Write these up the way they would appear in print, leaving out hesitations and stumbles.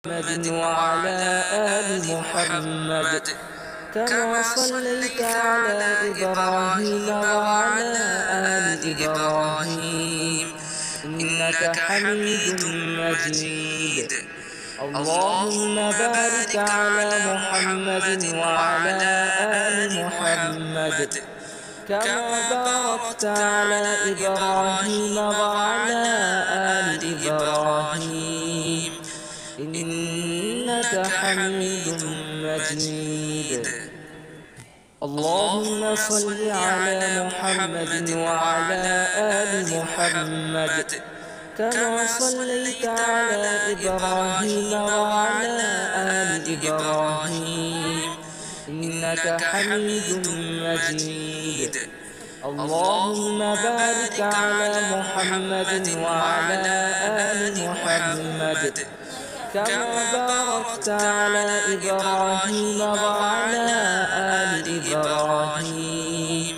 محمد وعلى آل محمد كما صليت على إبراهيم وعلى آل إبراهيم إنك حميد مجيد. اللهم بارك على محمد وعلى آل محمد كما باركت على إبراهيم وعلى آل إبراهيم إنك حميد مجيد. اللهم صل على محمد وعلى آل محمد كما صليت على إبراهيم وعلى آل إبراهيم إنك حميد مجيد. اللهم بارك على محمد وعلى آل محمد كما باركت على إبراهيم وعلى آل إبراهيم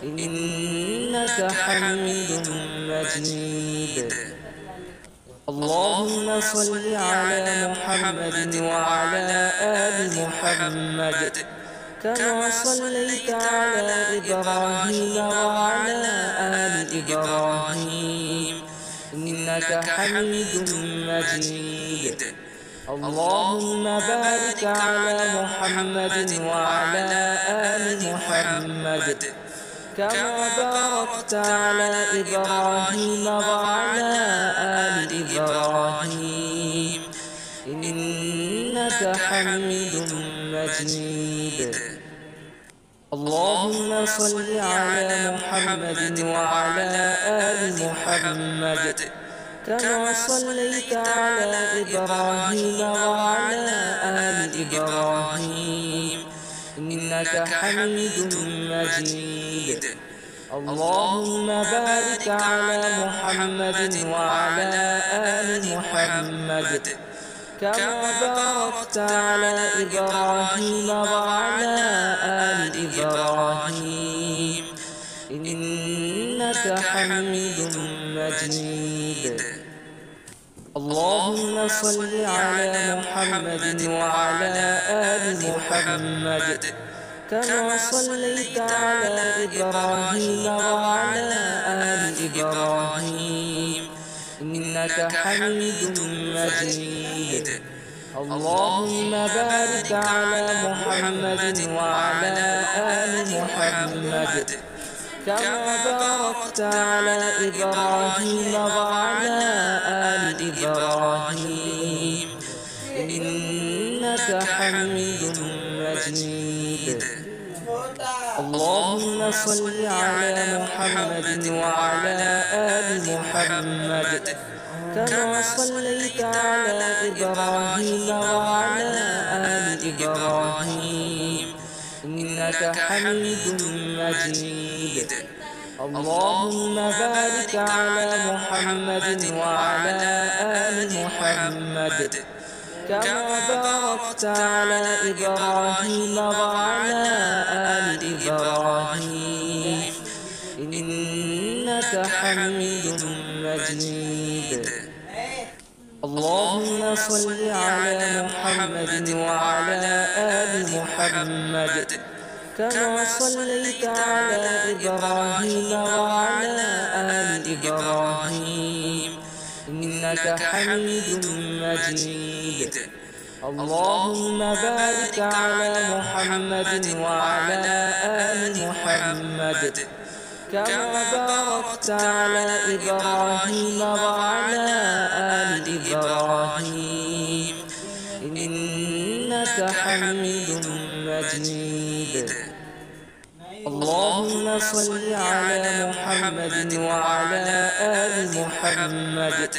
إنك حميد مجيد. اللهم صل على محمد وعلى آل محمد كما صليت على إبراهيم وعلى آل إبراهيم إنك حميد مجيد. اللهم بارك على محمد وعلى آل محمد كما باركت على إبراهيم وعلى آل إبراهيم إنك حميد مجيد. اللهم صل على محمد وعلى آل محمد كما صليت على إبراهيم وعلى آل إبراهيم إنك حميد مجيد. اللهم بارك على محمد وعلى آل محمد كما باركت على إبراهيم وعلى آل إبراهيم إنك حميد مجيد. اللهم صل على محمد وعلى آل محمد كما صليت على إبراهيم وعلى آل إبراهيم إنك حميد مجيد. اللهم بارك على محمد وعلى آل محمد كما باركت على إبراهيم وعلى آل إبراهيم إنك حميد مجيد. اللهم صل على محمد وعلى آل محمد كما صليت على إبراهيم وعلى آل إبراهيم إنك حميد مجيد. اللهم بارك على محمد وعلى آل محمد كما باركت على إبراهيم وعلى آل إبراهيم إنك حميد مجيد. اللهم صل على محمد وعلى آل محمد كما صليت على إبراهيم وعلى آل إبراهيم إنك حميد مجيد. اللهم بارك على محمد وعلى آل محمد كما باركت على إبراهيم وعلى آل إبراهيم إنك حميد مجيد. اللهم صل على محمد وعلى آل محمد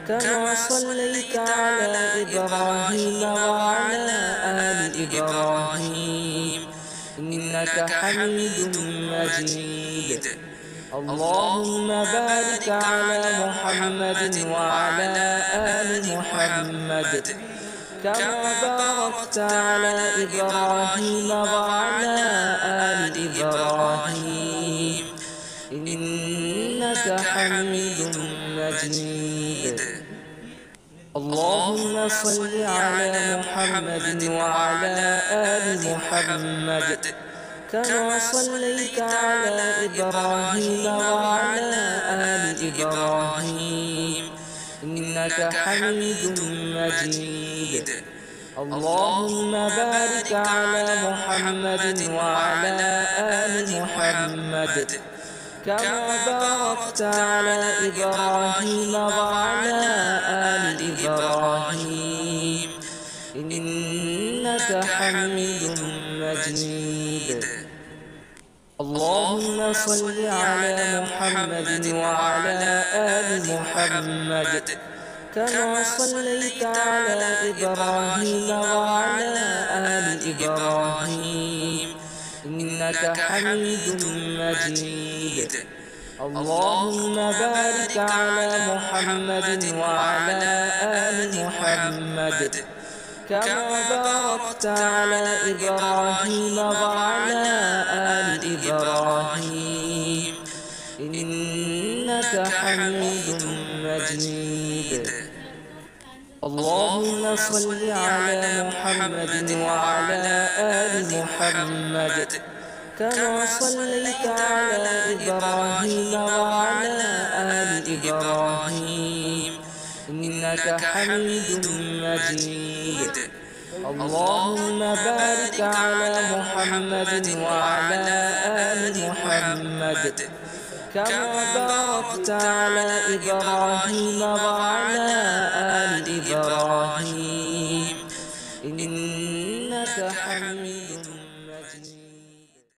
كما صليت على إبراهيم وعلى آل إبراهيم إنك حميد مجيد. اللهم بارك على محمد وعلى آل محمد كما باركت على إبراهيم وعلى آل إبراهيم إنك حميد مجيد. اللهم صل على محمد وعلى آل محمد كما صليت على إبراهيم وعلى آل إبراهيم إنك حميد مجيد. اللهم بارك على محمد وعلى آل محمد كما باركت على إبراهيم وعلى آل إبراهيم إنك حميد مجيد. اللهم صل على محمد وعلى آل محمد كما صليت على إبراهيم وعلى آل إبراهيم إنك حميد مجيد. اللهم بارك على محمد وعلى آل محمد كما باركت على إبراهيم وعلى آل إبراهيم إنك حميد مجيد. اللهم صل على محمد وعلى آل محمد كما صليت على إبراهيم وعلى آل إبراهيم إنك حميد مجيد. اللهم بارك على محمد وعلى آل محمد كما باركت على إبراهيم وعلى آل